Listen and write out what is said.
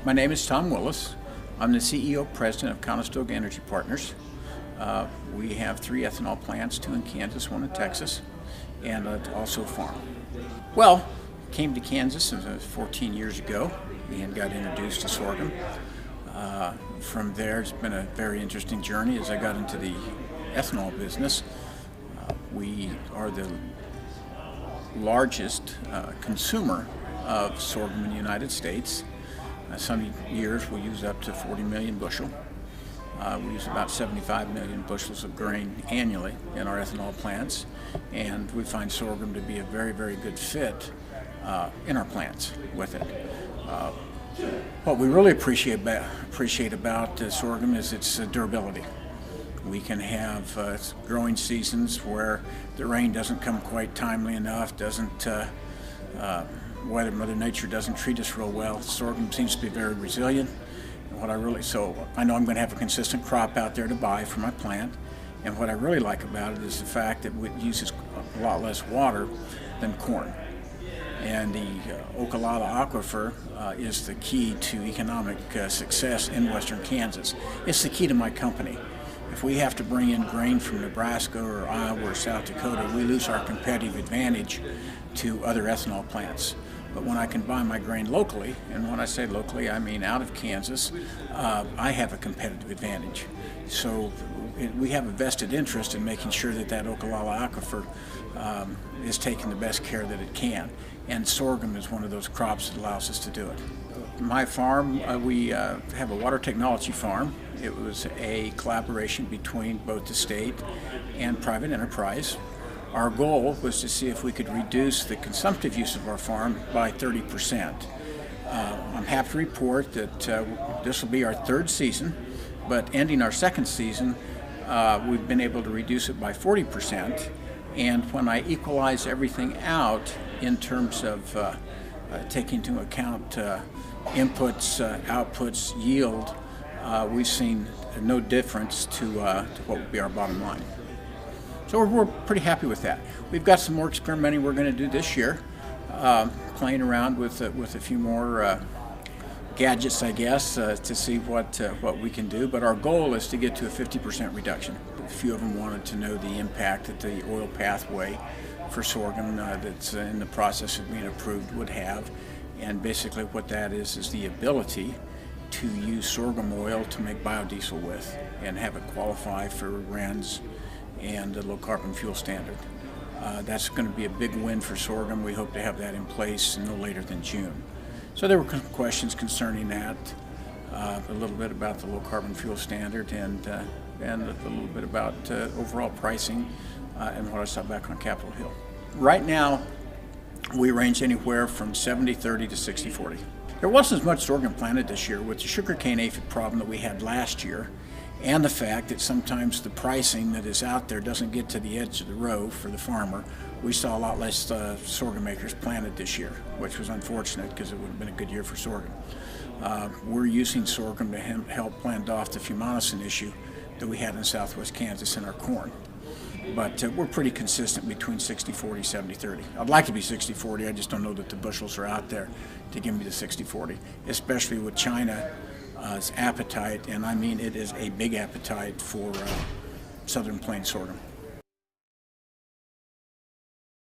My name is Tom Willis. I'm the CEO President of Conestoga Energy Partners. We have 3 ethanol plants, 2 in Kansas, 1 in Texas, and also a farm. Well, came to Kansas 14 years ago and got introduced to sorghum. From there, it's been a very interesting journey as I got into the ethanol business. We are the largest consumer of sorghum in the United States. Some years we use up to 40 million bushel. We use about 75 million bushels of grain annually in our ethanol plants, and we find sorghum to be a very, very good fit in our plants with it. What we really appreciate about sorghum is its durability. We can have growing seasons where the rain doesn't come quite timely enough, Mother Nature doesn't treat us real well. Sorghum seems to be very resilient. And so I know I'm going to have a consistent crop out there to buy for my plant. And what I really like about it is the fact that it uses a lot less water than corn. And the Ocala aquifer is the key to economic success in western Kansas. It's the key to my company. If we have to bring in grain from Nebraska or Iowa or South Dakota, we lose our competitive advantage to other ethanol plants. But when I can buy my grain locally, and when I say locally, I mean out of Kansas, I have a competitive advantage. So we have a vested interest in making sure that Ocala aquifer is taking the best care that it can. And sorghum is one of those crops that allows us to do it. My farm, we have a water technology farm. It was a collaboration between both the state and private enterprise. Our goal was to see if we could reduce the consumptive use of our farm by 30%. I'm happy to report that this will be our 3rd season, but ending our 2nd season, we've been able to reduce it by 40%. And when I equalize everything out in terms of taking into account inputs, outputs, yield, we've seen no difference to what would be our bottom line. So we're pretty happy with that. We've got some more experimenting we're going to do this year, playing around with a few more gadgets, I guess, to see what we can do. But our goal is to get to a 50% reduction. A few of them wanted to know the impact that the oil pathway for sorghum that's in the process of being approved would have. And basically what that is the ability to use sorghum oil to make biodiesel with and have it qualify for RINs and the low carbon fuel standard. That's going to be a big win for sorghum. We hope to have that in place no later than June. So there were questions concerning that, a little bit about the low carbon fuel standard and a little bit about overall pricing and what I saw back on Capitol Hill. Right now, we range anywhere from 70-30 to 60-40. There wasn't as much sorghum planted this year with the sugarcane aphid problem that we had last year, and the fact that sometimes the pricing that is out there doesn't get to the edge of the row for the farmer. We saw a lot less sorghum acres planted this year, which was unfortunate because it would have been a good year for sorghum. We're using sorghum to help blend off the fumonisin issue that we had in southwest Kansas in our corn. But we're pretty consistent between 60-40, 70-30. I'd like to be 60-40, I just don't know that the bushels are out there to give me the 60-40, especially with China's appetite, and I mean it is a big appetite for Southern Plains sorghum.